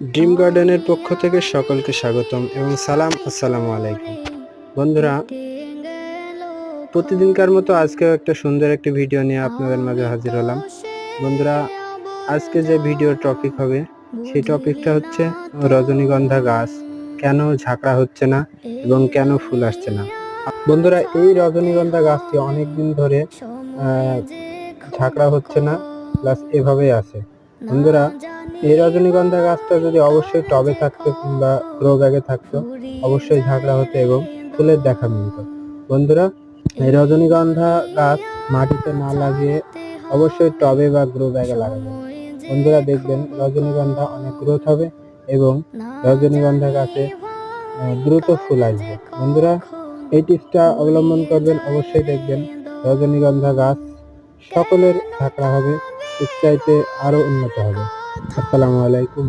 Dream গার্ডেনের পক্ষ থেকে সকলকে স্বাগতম এবং সালাম। আসসালামু আলাইকুম বন্ধুরা, প্রতিদিনকার মতো আজকেও একটা সুন্দর একটি ভিডিও নিয়ে আপনাদের মাঝে হাজির হলাম। বন্ধুরা, আজকে যে ভিডিওর টপিক হবে সেই টপিকটা হচ্ছে রজনীগন্ধা গাছ কেন ঝাঁকড়া হচ্ছে না এবং কেন ফুল আসছে না। বন্ধুরা, এই রজনীগন্ধা গাছটি অনেক দিন ধরে ঝাঁকড়া হচ্ছে না, প্লাস এভাবেই আছে। বন্ধুরা, এই রজনীগন্ধা গাছটা যদি অবশ্যই টবে থাকতো কিংবা গ্রো ব্যাগে থাকতো, অবশ্যই ঝাঁকড়া হতো এবং ফুলের দেখা মিলত। বন্ধুরা, এই রজনীগন্ধা গাছ মাটিতে না লাগিয়ে অবশ্যই টবে বা গ্রো ব্যাগে লাগাবেন। বন্ধুরা, দেখবেন রজনীগন্ধা অনেক গ্রোথ হবে এবং রজনীগন্ধা গাছে দ্রুত ফুল আসবে। বন্ধুরা, এই টিপসটা অবলম্বন করবেন, অবশ্যই দেখবেন রজনীগন্ধা গাছ সকলের ঝাঁকড়া হবে, এর চাইতে আরো উন্নত হবে। আসসালামু আলাইকুম।